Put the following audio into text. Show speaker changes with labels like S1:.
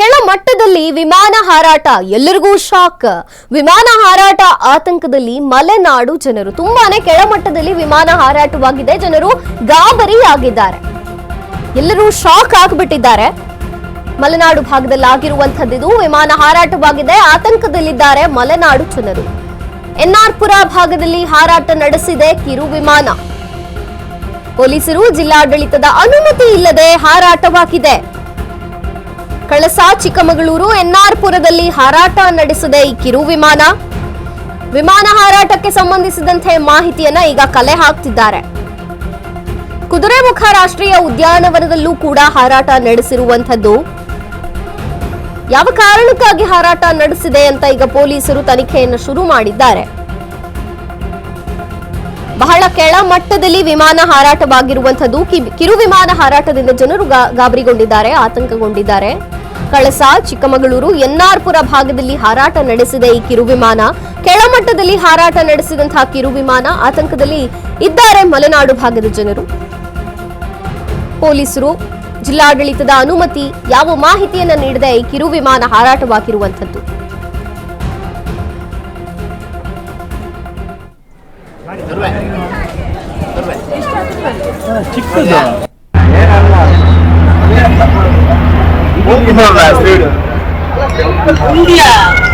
S1: ಕೆಳ ಮಟ್ಟದಲ್ಲಿ ವಿಮಾನ ಹಾರಾಟ ಎಲ್ಲರಿಗೂ ಶಾಕ್. ವಿಮಾನ ಹಾರಾಟ ಆತಂಕದಲ್ಲಿ ಮಲೆನಾಡು ಜನರು. ತುಂಬಾನೇ ಕೆಳಮಟ್ಟದಲ್ಲಿ ವಿಮಾನ ಹಾರಾಟವಾಗಿದೆ. ಜನರು ಗಾಬರಿಯಾಗಿದ್ದಾರೆ. ಎಲ್ಲರೂ ಶಾಕ್ ಆಗಿಬಿಟ್ಟಿದ್ದಾರೆ. ಮಲೆನಾಡು ಭಾಗದಲ್ಲಿ ಆಗಿರುವಂತದ್ದು ವಿಮಾನ ಹಾರಾಟವಾಗಿದೆ. ಆತಂಕದಲ್ಲಿದ್ದಾರೆ ಮಲೆನಾಡು ಜನರು. ಎನ್ಆರ್ಪುರ ಭಾಗದಲ್ಲಿ ಹಾರಾಟ ನಡೆಸಿದೆ ಕಿರು ವಿಮಾನ. ಪೊಲೀಸರು ಜಿಲ್ಲಾಡಳಿತದ ಅನುಮತಿ ಇಲ್ಲದೆ ಹಾರಾಟವಾಗಿದೆ. ಕಳಸ ಚಿಕ್ಕಮಗಳೂರು ಎನ್ಆರ್ಪುರದಲ್ಲಿ ಹಾರಾಟ ನಡೆಸಿದೆ ಈ ಕಿರು ವಿಮಾನ. ವಿಮಾನ ಹಾರಾಟಕ್ಕೆ ಸಂಬಂಧಿಸಿದಂತೆ ಮಾಹಿತಿಯನ್ನ ಈಗ ಕಲೆ ಹಾಕ್ತಿದ್ದಾರೆ. ಕುದುರೆಮುಖ ರಾಷ್ಟ್ರೀಯ ಉದ್ಯಾನವನದಲ್ಲೂ ಕೂಡ ಹಾರಾಟ ನಡೆಸಿರುವಂತದ್ದು. ಯಾವ ಕಾರಣಕ್ಕಾಗಿ ಹಾರಾಟ ನಡೆಸಿದೆ ಅಂತ ಈಗ ಪೊಲೀಸರು ತನಿಖೆಯನ್ನು ಶುರು ಮಾಡಿದ್ದಾರೆ. ಬಹಳ ಕೆಳ ಮಟ್ಟದಲ್ಲಿ ವಿಮಾನ ಹಾರಾಟವಾಗಿರುವಂತದ್ದು. ಕಿರು ವಿಮಾನ ಹಾರಾಟದಿಂದ ಜನರು ಗಾಬರಿಗೊಂಡಿದ್ದಾರೆ, ಆತಂಕಗೊಂಡಿದ್ದಾರೆ. ಕಳಸ ಚಿಕ್ಕಮಗಳೂರು ಎನ್ಆರ್ಪುರ ಭಾಗದಲ್ಲಿ ಹಾರಾಟ ನಡೆಸಿದೆ ಈ ಕಿರು ವಿಮಾನ. ಕೆಳಮಟ್ಟದಲ್ಲಿ ಹಾರಾಟ ನಡೆಸಿದಂತಹ ಕಿರು ವಿಮಾನ. ಆತಂಕದಲ್ಲಿ ಇದ್ದಾರೆ ಮಲೆನಾಡು ಭಾಗದ ಜನರು. ಪೊಲೀಸರು ಜಿಲ್ಲಾಡಳಿತದ ಅನುಮತಿ ಯಾವ ಮಾಹಿತಿಯನ್ನ ನೀಡದೆ ಈ ಕಿರು ವಿಮಾನ ಹಾರಾಟವಾಗಿರುವಂತದ್ದು.
S2: India.